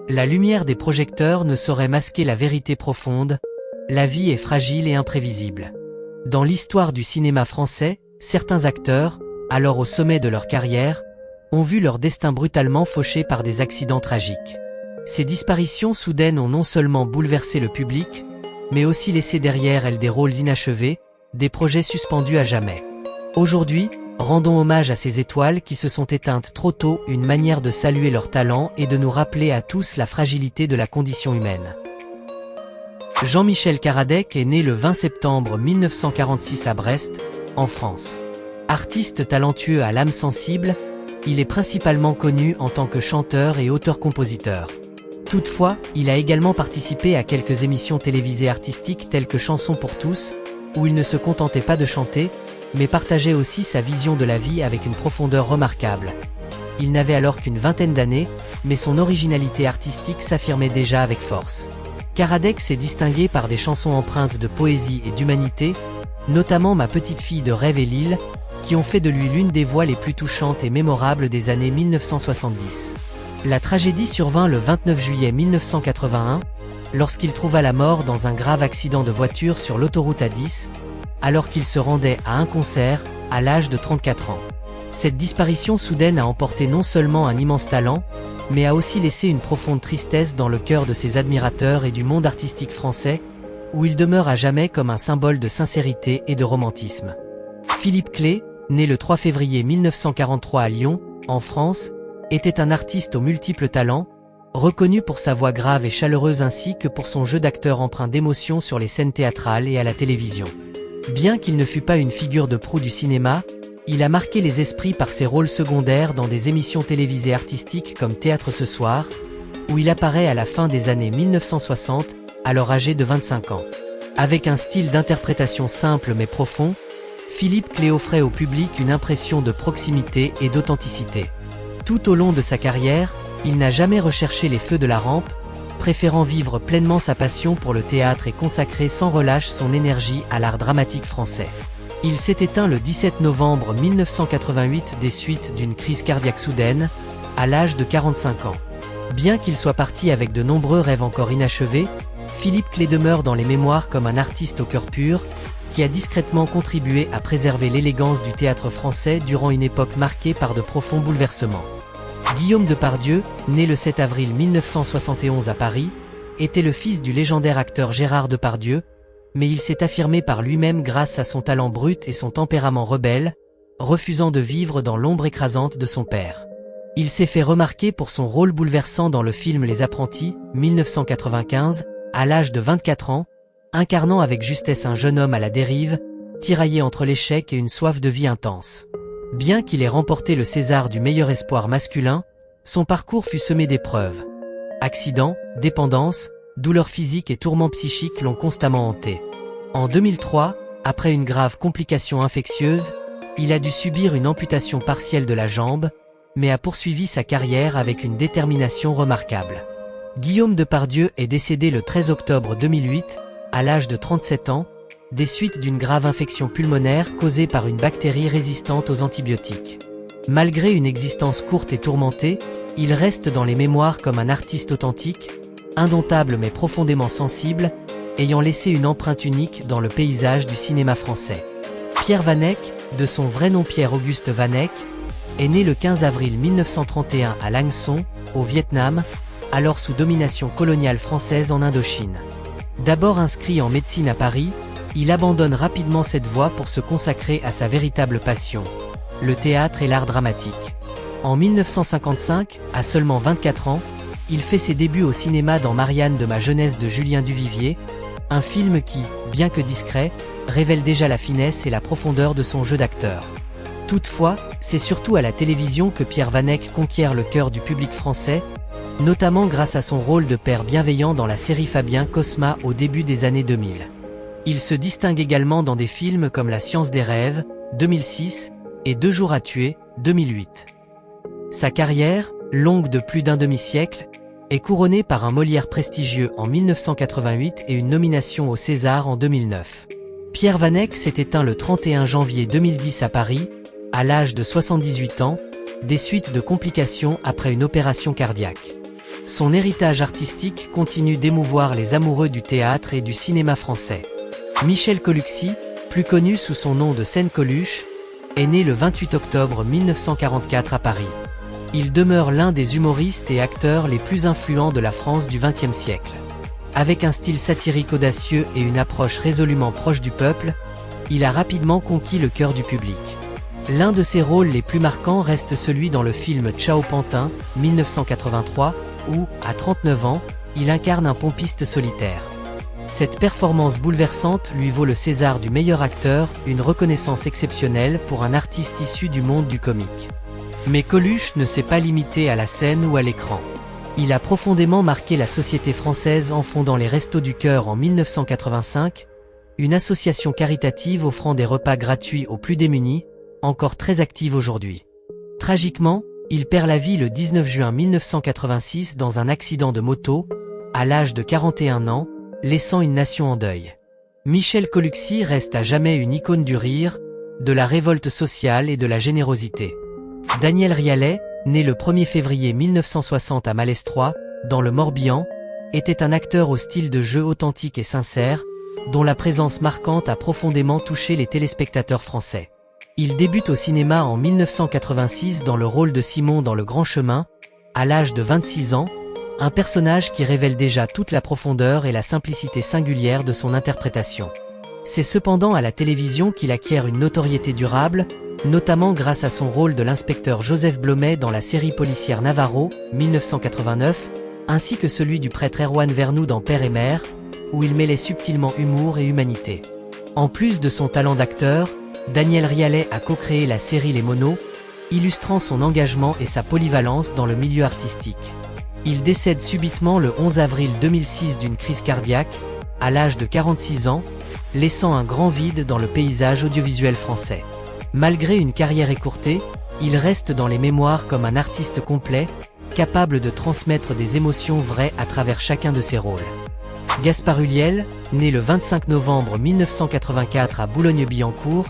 La lumière des projecteurs ne saurait masquer la vérité profonde, la vie est fragile et imprévisible. Dans l'histoire du cinéma français, certains acteurs, alors au sommet de leur carrière, ont vu leur destin brutalement fauché par des accidents tragiques. Ces disparitions soudaines ont non seulement bouleversé le public, mais aussi laissé derrière elles des rôles inachevés, des projets suspendus à jamais. Aujourd'hui, rendons hommage à ces étoiles qui se sont éteintes trop tôt, une manière de saluer leur talent et de nous rappeler à tous la fragilité de la condition humaine. Jean-Michel Karadec est né le 20 septembre 1946 à Brest, en France. Artiste talentueux à l'âme sensible, il est principalement connu en tant que chanteur et auteur-compositeur. Toutefois, il a également participé à quelques émissions télévisées artistiques telles que Chansons pour tous, où il ne se contentait pas de chanter, mais partageait aussi sa vision de la vie avec une profondeur remarquable. Il n'avait alors qu'une vingtaine d'années, mais son originalité artistique s'affirmait déjà avec force. Karadec s'est distingué par des chansons empreintes de poésie et d'humanité, notamment Ma petite fille de Rêve et Lille, qui ont fait de lui l'une des voix les plus touchantes et mémorables des années 1970. La tragédie survint le 29 juillet 1981, lorsqu'il trouva la mort dans un grave accident de voiture sur l'autoroute A10, alors qu'il se rendait à un concert, à l'âge de 34 ans. Cette disparition soudaine a emporté non seulement un immense talent, mais a aussi laissé une profonde tristesse dans le cœur de ses admirateurs et du monde artistique français, où il demeure à jamais comme un symbole de sincérité et de romantisme. Philippe Clay, né le 3 février 1943 à Lyon, en France, était un artiste aux multiples talents, reconnu pour sa voix grave et chaleureuse ainsi que pour son jeu d'acteur empreint d'émotion sur les scènes théâtrales et à la télévision. Bien qu'il ne fût pas une figure de proue du cinéma, il a marqué les esprits par ses rôles secondaires dans des émissions télévisées artistiques comme Théâtre ce soir, où il apparaît à la fin des années 1960, alors âgé de 25 ans. Avec un style d'interprétation simple mais profond, Philippe Clay offrait au public une impression de proximité et d'authenticité. Tout au long de sa carrière, il n'a jamais recherché les feux de la rampe, préférant vivre pleinement sa passion pour le théâtre et consacrer sans relâche son énergie à l'art dramatique français. Il s'est éteint le 17 novembre 1988 des suites d'une crise cardiaque soudaine, à l'âge de 45 ans. Bien qu'il soit parti avec de nombreux rêves encore inachevés, Philippe Clay demeure dans les mémoires comme un artiste au cœur pur, qui a discrètement contribué à préserver l'élégance du théâtre français durant une époque marquée par de profonds bouleversements. Guillaume Depardieu, né le 7 avril 1971 à Paris, était le fils du légendaire acteur Gérard Depardieu, mais il s'est affirmé par lui-même grâce à son talent brut et son tempérament rebelle, refusant de vivre dans l'ombre écrasante de son père. Il s'est fait remarquer pour son rôle bouleversant dans le film Les Apprentis, 1995, à l'âge de 24 ans, incarnant avec justesse un jeune homme à la dérive, tiraillé entre l'échec et une soif de vie intense. Bien qu'il ait remporté le César du meilleur espoir masculin, son parcours fut semé d'épreuves. Accidents, dépendance, douleurs physiques et tourments psychiques l'ont constamment hanté. En 2003, après une grave complication infectieuse, il a dû subir une amputation partielle de la jambe, mais a poursuivi sa carrière avec une détermination remarquable. Guillaume Depardieu est décédé le 13 octobre 2008, à l'âge de 37 ans, des suites d'une grave infection pulmonaire causée par une bactérie résistante aux antibiotiques. Malgré une existence courte et tourmentée, il reste dans les mémoires comme un artiste authentique, indomptable mais profondément sensible, ayant laissé une empreinte unique dans le paysage du cinéma français. Pierre Vanek, de son vrai nom Pierre-Auguste Vanek, est né le 15 avril 1931 à Lang Son, au Vietnam, alors sous domination coloniale française en Indochine. D'abord inscrit en médecine à Paris, il abandonne rapidement cette voie pour se consacrer à sa véritable passion, le théâtre et l'art dramatique. En 1955, à seulement 24 ans, il fait ses débuts au cinéma dans Marianne de ma jeunesse de Julien Duvivier, un film qui, bien que discret, révèle déjà la finesse et la profondeur de son jeu d'acteur. Toutefois, c'est surtout à la télévision que Pierre Vanek conquiert le cœur du public français, notamment grâce à son rôle de père bienveillant dans la série Fabien Cosma au début des années 2000. Il se distingue également dans des films comme La Science des rêves, 2006, et 2 jours à tuer, 2008. Sa carrière, longue de plus d'un demi-siècle, est couronnée par un Molière prestigieux en 1988 et une nomination au César en 2009. Pierre Vanek s'est éteint le 31 janvier 2010 à Paris, à l'âge de 78 ans, des suites de complications après une opération cardiaque. Son héritage artistique continue d'émouvoir les amoureux du théâtre et du cinéma français. Michel Coluxy, plus connu sous son nom de Scène Coluche, est né le 28 octobre 1944 à Paris. Il demeure l'un des humoristes et acteurs les plus influents de la France du XXe siècle. Avec un style satirique audacieux et une approche résolument proche du peuple, il a rapidement conquis le cœur du public. L'un de ses rôles les plus marquants reste celui dans le film Ciao Pantin, 1983, où, à 39 ans, il incarne un pompiste solitaire. Cette performance bouleversante lui vaut le César du meilleur acteur, une reconnaissance exceptionnelle pour un artiste issu du monde du comique. Mais Coluche ne s'est pas limité à la scène ou à l'écran. Il a profondément marqué la société française en fondant les Restos du Cœur en 1985, une association caritative offrant des repas gratuits aux plus démunis, encore très active aujourd'hui. Tragiquement, il perd la vie le 19 juin 1986 dans un accident de moto, à l'âge de 41 ans, laissant une nation en deuil. Michel Coluxy reste à jamais une icône du rire, de la révolte sociale et de la générosité. Daniel Rialet, né le 1er février 1960 à Malestroit, dans le Morbihan, était un acteur au style de jeu authentique et sincère, dont la présence marquante a profondément touché les téléspectateurs français. Il débute au cinéma en 1986 dans le rôle de Simon dans Le Grand Chemin, à l'âge de 26 ans, un personnage qui révèle déjà toute la profondeur et la simplicité singulière de son interprétation. C'est cependant à la télévision qu'il acquiert une notoriété durable, notamment grâce à son rôle de l'inspecteur Joseph Blomet dans la série policière Navarro, 1989, ainsi que celui du prêtre Erwan Vernou dans Père et Mère, où il mêlait subtilement humour et humanité. En plus de son talent d'acteur, Daniel Rialet a co-créé la série Les Monos, illustrant son engagement et sa polyvalence dans le milieu artistique. Il décède subitement le 11 avril 2006 d'une crise cardiaque, à l'âge de 46 ans, laissant un grand vide dans le paysage audiovisuel français. Malgré une carrière écourtée, il reste dans les mémoires comme un artiste complet, capable de transmettre des émotions vraies à travers chacun de ses rôles. Gaspard Ulliel, né le 25 novembre 1984 à Boulogne-Billancourt,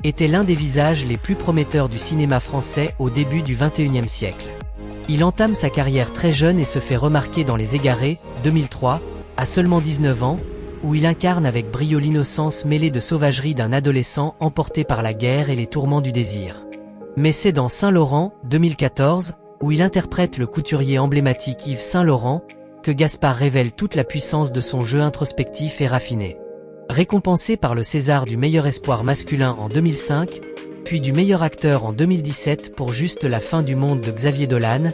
était l'un des visages les plus prometteurs du cinéma français au début du XXIe siècle. Il entame sa carrière très jeune et se fait remarquer dans Les Égarés, 2003, à seulement 19 ans, où il incarne avec brio l'innocence mêlée de sauvagerie d'un adolescent emporté par la guerre et les tourments du désir. Mais c'est dans Saint-Laurent, 2014, où il interprète le couturier emblématique Yves Saint-Laurent, que Gaspard révèle toute la puissance de son jeu introspectif et raffiné. Récompensé par le César du meilleur espoir masculin en 2005, puis du meilleur acteur en 2017 pour Juste la fin du monde de Xavier Dolan,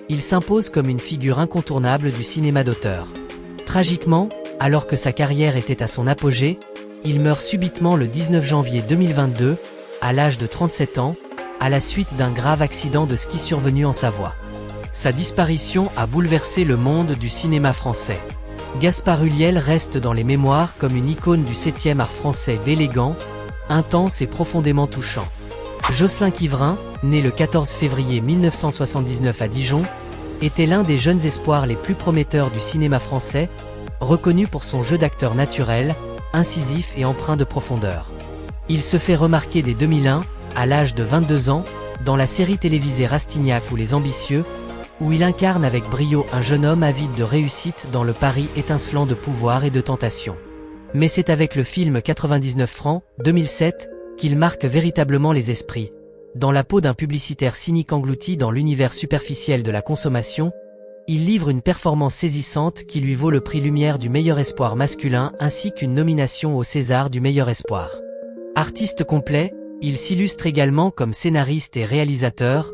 il s'impose comme une figure incontournable du cinéma d'auteur. Tragiquement, alors que sa carrière était à son apogée, il meurt subitement le 19 janvier 2022, à l'âge de 37 ans, à la suite d'un grave accident de ski survenu en Savoie. Sa disparition a bouleversé le monde du cinéma français. Gaspard Ulliel reste dans les mémoires comme une icône du 7e art français élégant, intense et profondément touchant. Jocelyn Quivrin, né le 14 février 1979 à Dijon, était l'un des jeunes espoirs les plus prometteurs du cinéma français, reconnu pour son jeu d'acteur naturel, incisif et empreint de profondeur. Il se fait remarquer dès 2001, à l'âge de 22 ans, dans la série télévisée Rastignac ou Les Ambitieux, où il incarne avec brio un jeune homme avide de réussite dans le Paris étincelant de pouvoir et de tentation. Mais c'est avec le film 99 francs, 2007, qu'il marque véritablement les esprits. Dans la peau d'un publicitaire cynique englouti dans l'univers superficiel de la consommation, il livre une performance saisissante qui lui vaut le prix Lumière du meilleur espoir masculin ainsi qu'une nomination au César du meilleur espoir. Artiste complet, il s'illustre également comme scénariste et réalisateur,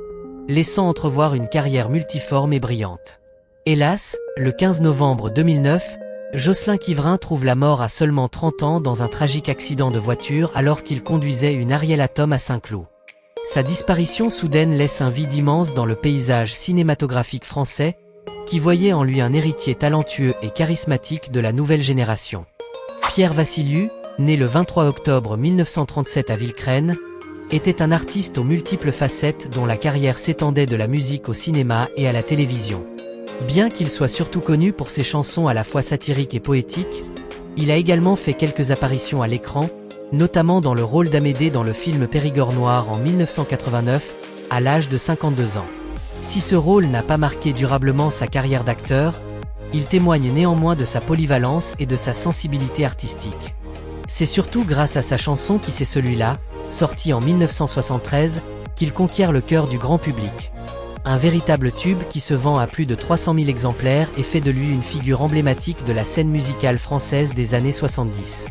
laissant entrevoir une carrière multiforme et brillante. Hélas, le 15 novembre 2009, Jocelyn Quivrin trouve la mort à seulement 30 ans dans un tragique accident de voiture alors qu'il conduisait une Ariel Atom à Saint-Cloud. Sa disparition soudaine laisse un vide immense dans le paysage cinématographique français, qui voyait en lui un héritier talentueux et charismatique de la nouvelle génération. Pierre Vassiliou, né le 23 octobre 1937 à Villecresnes, était un artiste aux multiples facettes dont la carrière s'étendait de la musique au cinéma et à la télévision. Bien qu'il soit surtout connu pour ses chansons à la fois satiriques et poétiques, il a également fait quelques apparitions à l'écran, notamment dans le rôle d'Amédée dans le film Périgord noir en 1989, à l'âge de 52 ans. Si ce rôle n'a pas marqué durablement sa carrière d'acteur, il témoigne néanmoins de sa polyvalence et de sa sensibilité artistique. C'est surtout grâce à sa chanson Qui c'est celui-là, sortie en 1973, qu'il conquiert le cœur du grand public. Un véritable tube qui se vend à plus de 300 000 exemplaires et fait de lui une figure emblématique de la scène musicale française des années 70.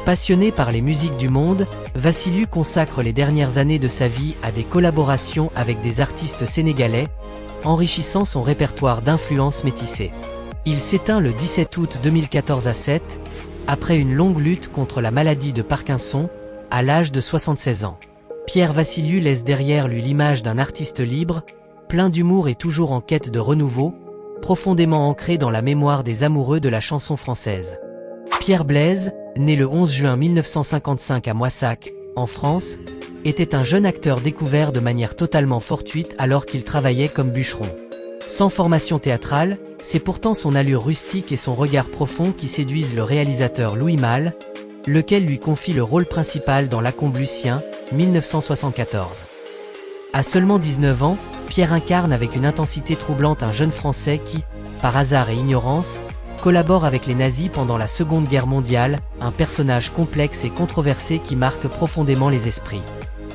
Passionné par les musiques du monde, Vassiliou consacre les dernières années de sa vie à des collaborations avec des artistes sénégalais, enrichissant son répertoire d'influences métissées. Il s'éteint le 17 août 2014 à 7, après une longue lutte contre la maladie de Parkinson, à l'âge de 76 ans. Pierre Vassiliou laisse derrière lui l'image d'un artiste libre, plein d'humour et toujours en quête de renouveau, profondément ancré dans la mémoire des amoureux de la chanson française. Pierre Blaise, né le 11 juin 1955 à Moissac, en France, était un jeune acteur découvert de manière totalement fortuite alors qu'il travaillait comme bûcheron. Sans formation théâtrale, c'est pourtant son allure rustique et son regard profond qui séduisent le réalisateur Louis Malle, lequel lui confie le rôle principal dans Lacombe Lucien, 1974. À seulement 19 ans, Pierre incarne avec une intensité troublante un jeune Français qui, par hasard et ignorance, collabore avec les nazis pendant la Seconde Guerre mondiale, un personnage complexe et controversé qui marque profondément les esprits.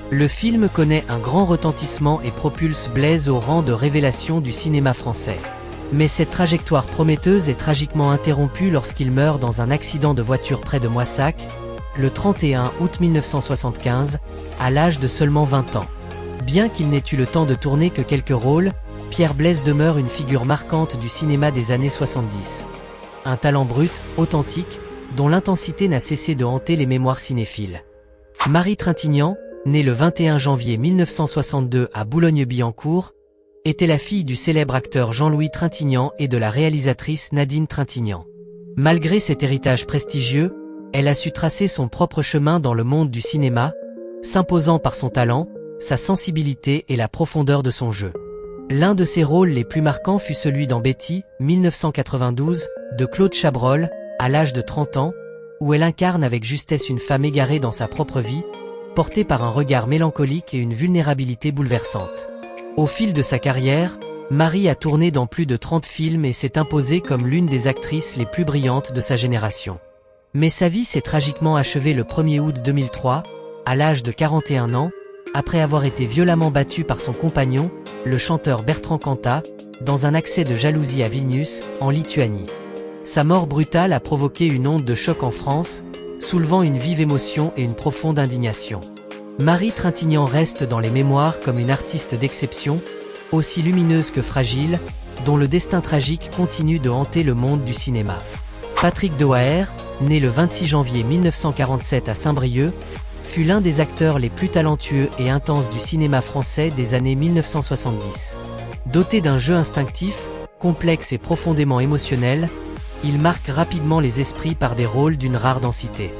Le film connaît un grand retentissement et propulse Blaise au rang de révélation du cinéma français. Mais cette trajectoire prometteuse est tragiquement interrompue lorsqu'il meurt dans un accident de voiture près de Moissac, le 31 août 1975, à l'âge de seulement 20 ans. Bien qu'il n'ait eu le temps de tourner que quelques rôles, Pierre Blaise demeure une figure marquante du cinéma des années 70. Un talent brut, authentique, dont l'intensité n'a cessé de hanter les mémoires cinéphiles. Marie Trintignant, née le 21 janvier 1962 à Boulogne-Billancourt, était la fille du célèbre acteur Jean-Louis Trintignant et de la réalisatrice Nadine Trintignant. Malgré cet héritage prestigieux, elle a su tracer son propre chemin dans le monde du cinéma, s'imposant par son talent, sa sensibilité et la profondeur de son jeu. L'un de ses rôles les plus marquants fut celui dans Betty, 1992, de Claude Chabrol, à l'âge de 30 ans, où elle incarne avec justesse une femme égarée dans sa propre vie, portée par un regard mélancolique et une vulnérabilité bouleversante. Au fil de sa carrière, Marie a tourné dans plus de 30 films et s'est imposée comme l'une des actrices les plus brillantes de sa génération. Mais sa vie s'est tragiquement achevée le 1er août 2003, à l'âge de 41 ans, après avoir été violemment battue par son compagnon, le chanteur Bertrand Cantat, dans un accès de jalousie à Vilnius, en Lituanie. Sa mort brutale a provoqué une onde de choc en France, soulevant une vive émotion et une profonde indignation. Marie Trintignant reste dans les mémoires comme une artiste d'exception, aussi lumineuse que fragile, dont le destin tragique continue de hanter le monde du cinéma. Patrick Dewaere, né le 26 janvier 1947 à Saint-Brieuc, fut l'un des acteurs les plus talentueux et intenses du cinéma français des années 1970. Doté d'un jeu instinctif, complexe et profondément émotionnel, il marque rapidement les esprits par des rôles d'une rare densité.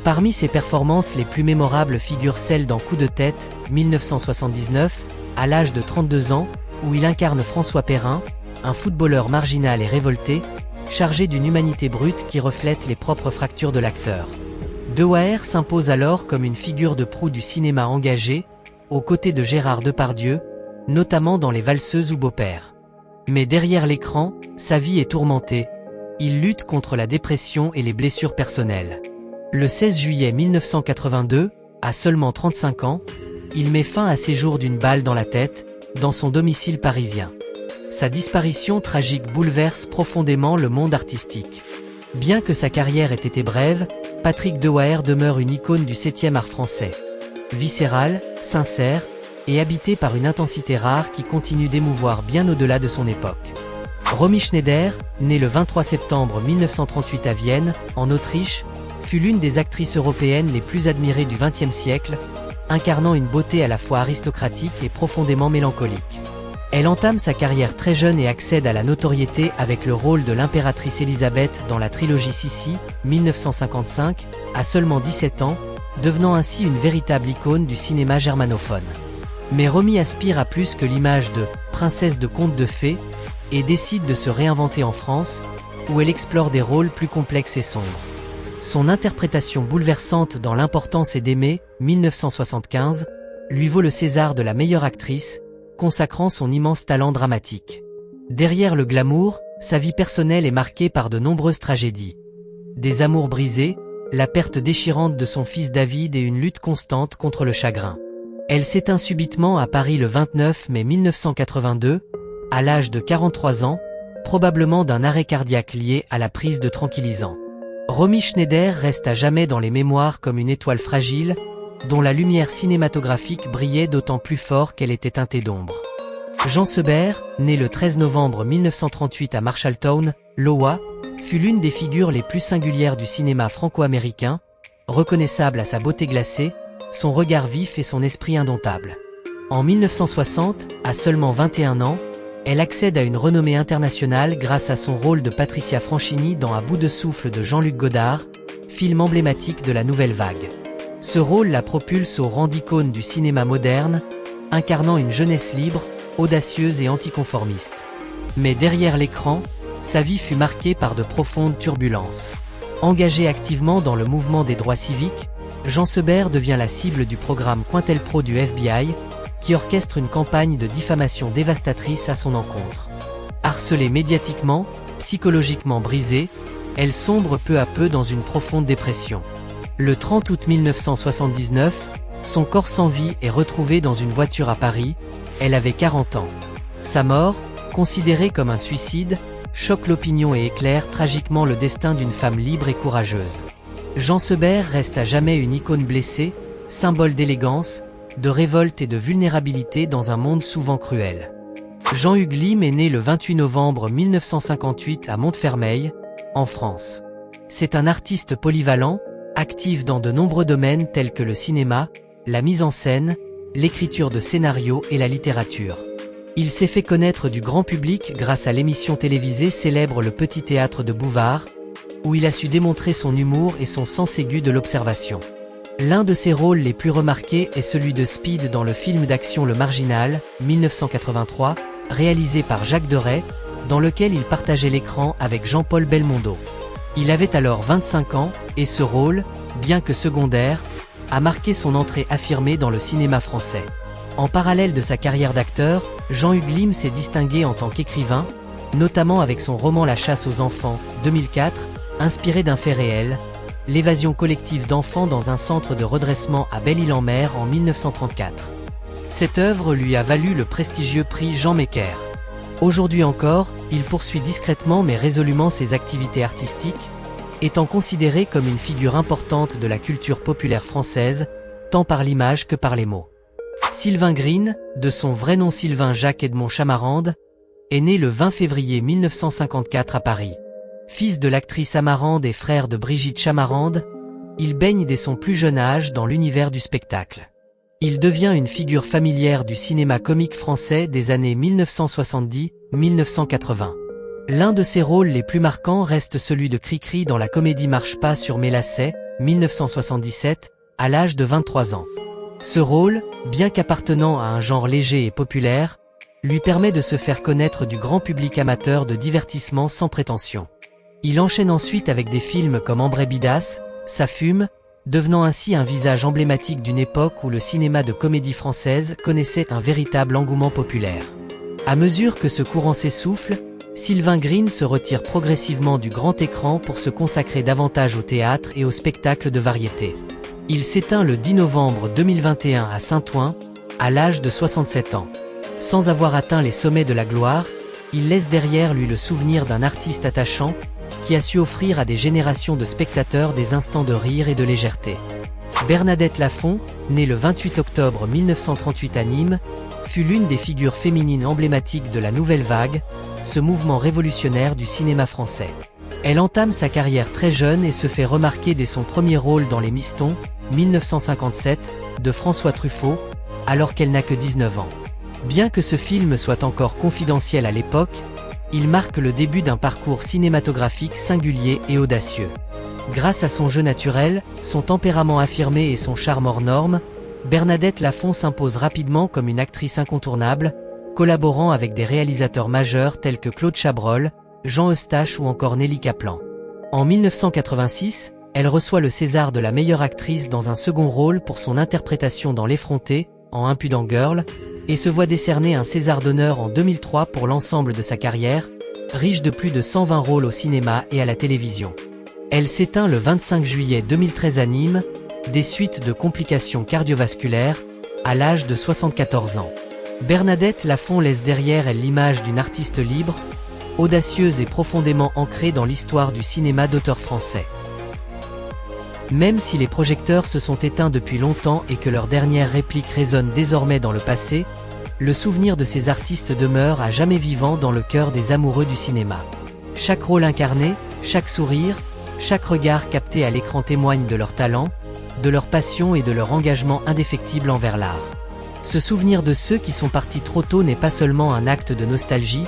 Parmi ses performances les plus mémorables figurent celle dans Coup de tête, 1979, à l'âge de 32 ans, où il incarne François Perrin, un footballeur marginal et révolté, chargé d'une humanité brute qui reflète les propres fractures de l'acteur. Dewaere s'impose alors comme une figure de proue du cinéma engagé, aux côtés de Gérard Depardieu, notamment dans Les Valseuses ou Beau-Père. Mais derrière l'écran, sa vie est tourmentée. Il lutte contre la dépression et les blessures personnelles. Le 16 juillet 1982, à seulement 35 ans, il met fin à ses jours d'une balle dans la tête, dans son domicile parisien. Sa disparition tragique bouleverse profondément le monde artistique. Bien que sa carrière ait été brève, Patrick Dewaere demeure une icône du 7e art français. Viscéral, sincère, et habité par une intensité rare qui continue d'émouvoir bien au-delà de son époque. Romy Schneider, née le 23 septembre 1938 à Vienne, en Autriche, fut l'une des actrices européennes les plus admirées du XXe siècle, incarnant une beauté à la fois aristocratique et profondément mélancolique. Elle entame sa carrière très jeune et accède à la notoriété avec le rôle de l'impératrice Élisabeth dans la trilogie Sissi, 1955, à seulement 17 ans, devenant ainsi une véritable icône du cinéma germanophone. Mais Romy aspire à plus que l'image de « princesse de conte de fées » et décide de se réinventer en France, où elle explore des rôles plus complexes et sombres. Son interprétation bouleversante dans L'importance est d'aimer, 1975, lui vaut le César de la meilleure actrice, consacrant son immense talent dramatique. Derrière le glamour, sa vie personnelle est marquée par de nombreuses tragédies. Des amours brisés, la perte déchirante de son fils David et une lutte constante contre le chagrin. Elle s'éteint subitement à Paris le 29 mai 1982, à l'âge de 43 ans, probablement d'un arrêt cardiaque lié à la prise de tranquillisants. Romy Schneider reste à jamais dans les mémoires comme une étoile fragile, dont la lumière cinématographique brillait d'autant plus fort qu'elle était teintée d'ombre. Jean Sebert, né le 13 novembre 1938 à Marshalltown, Iowa, fut l'une des figures les plus singulières du cinéma franco-américain, reconnaissable à sa beauté glacée, son regard vif et son esprit indomptable. En 1960, à seulement 21 ans, elle accède à une renommée internationale grâce à son rôle de Patricia Franchini dans À bout de souffle de Jean-Luc Godard, film emblématique de la nouvelle vague. Ce rôle la propulse au rang d'icône du cinéma moderne, incarnant une jeunesse libre, audacieuse et anticonformiste. Mais derrière l'écran, sa vie fut marquée par de profondes turbulences. Engagé activement dans le mouvement des droits civiques, Jean Sebert devient la cible du programme Cointelpro du FBI, qui orchestre une campagne de diffamation dévastatrice à son encontre. Harcelée médiatiquement, psychologiquement brisée, elle sombre peu à peu dans une profonde dépression. Le 30 août 1979, son corps sans vie est retrouvé dans une voiture à Paris, elle avait 40 ans. Sa mort, considérée comme un suicide, choque l'opinion et éclaire tragiquement le destin d'une femme libre et courageuse. Jean Sebert reste à jamais une icône blessée, symbole d'élégance, de révolte et de vulnérabilité dans un monde souvent cruel. Jean-Hugues Lim est né le 28 novembre 1958 à Montfermeil, en France. C'est un artiste polyvalent, actif dans de nombreux domaines tels que le cinéma, la mise en scène, l'écriture de scénarios et la littérature. Il s'est fait connaître du grand public grâce à l'émission télévisée célèbre Le Petit Théâtre de Bouvard, où il a su démontrer son humour et son sens aigu de l'observation. L'un de ses rôles les plus remarqués est celui de Speed dans le film d'action Le Marginal, 1983, réalisé par Jacques Deray, dans lequel il partageait l'écran avec Jean-Paul Belmondo. Il avait alors 25 ans, et ce rôle, bien que secondaire, a marqué son entrée affirmée dans le cinéma français. En parallèle de sa carrière d'acteur, Jean-Hugues Lim s'est distingué en tant qu'écrivain, notamment avec son roman La chasse aux enfants, 2004, inspiré d'un fait réel, l'évasion collective d'enfants dans un centre de redressement à Belle-Île-en-Mer en 1934. Cette œuvre lui a valu le prestigieux prix Jean Mecker. Aujourd'hui encore, il poursuit discrètement mais résolument ses activités artistiques, étant considéré comme une figure importante de la culture populaire française, tant par l'image que par les mots. Sylvain Green, de son vrai nom Sylvain Jacques Edmond Chamarande, est né le 20 février 1954 à Paris. Fils de l'actrice Amarande et frère de Brigitte Chamarande, il baigne dès son plus jeune âge dans l'univers du spectacle. Il devient une figure familière du cinéma comique français des années 1970-1980. L'un de ses rôles les plus marquants reste celui de Cricri dans la comédie Marche pas sur mes lacets, 1977, à l'âge de 23 ans. Ce rôle, bien qu'appartenant à un genre léger et populaire, lui permet de se faire connaître du grand public amateur de divertissement sans prétention. Il enchaîne ensuite avec des films comme Ambray Bidas, Ça fume, devenant ainsi un visage emblématique d'une époque où le cinéma de comédie française connaissait un véritable engouement populaire. À mesure que ce courant s'essouffle, Sylvain Green se retire progressivement du grand écran pour se consacrer davantage au théâtre et au spectacle de variété. Il s'éteint le 10 novembre 2021 à Saint-Ouen, à l'âge de 67 ans. Sans avoir atteint les sommets de la gloire, il laisse derrière lui le souvenir d'un artiste attachant, qui a su offrir à des générations de spectateurs des instants de rire et de légèreté. Bernadette Lafont, née le 28 octobre 1938 à Nîmes, fut l'une des figures féminines emblématiques de la Nouvelle Vague, ce mouvement révolutionnaire du cinéma français. Elle entame sa carrière très jeune et se fait remarquer dès son premier rôle dans Les Mistons, 1957, de François Truffaut, alors qu'elle n'a que 19 ans. Bien que ce film soit encore confidentiel à l'époque, il marque le début d'un parcours cinématographique singulier et audacieux. Grâce à son jeu naturel, son tempérament affirmé et son charme hors norme, Bernadette Lafont s'impose rapidement comme une actrice incontournable, collaborant avec des réalisateurs majeurs tels que Claude Chabrol, Jean Eustache ou encore Nelly Kaplan. En 1986, elle reçoit le César de la meilleure actrice dans un second rôle pour son interprétation dans L'Effronté, en Impudent Girl, et se voit décerner un César d'honneur en 2003 pour l'ensemble de sa carrière, riche de plus de 120 rôles au cinéma et à la télévision. Elle s'éteint le 25 juillet 2013 à Nîmes, des suites de complications cardiovasculaires, à l'âge de 74 ans. Bernadette Lafont laisse derrière elle l'image d'une artiste libre, audacieuse et profondément ancrée dans l'histoire du cinéma d'auteur français. Même si les projecteurs se sont éteints depuis longtemps et que leurs dernières répliques résonnent désormais dans le passé, le souvenir de ces artistes demeure à jamais vivant dans le cœur des amoureux du cinéma. Chaque rôle incarné, chaque sourire, chaque regard capté à l'écran témoigne de leur talent, de leur passion et de leur engagement indéfectible envers l'art. Se souvenir de ceux qui sont partis trop tôt n'est pas seulement un acte de nostalgie,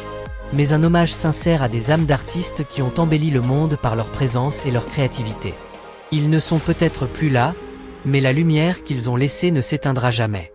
mais un hommage sincère à des âmes d'artistes qui ont embelli le monde par leur présence et leur créativité. Ils ne sont peut-être plus là, mais la lumière qu'ils ont laissée ne s'éteindra jamais.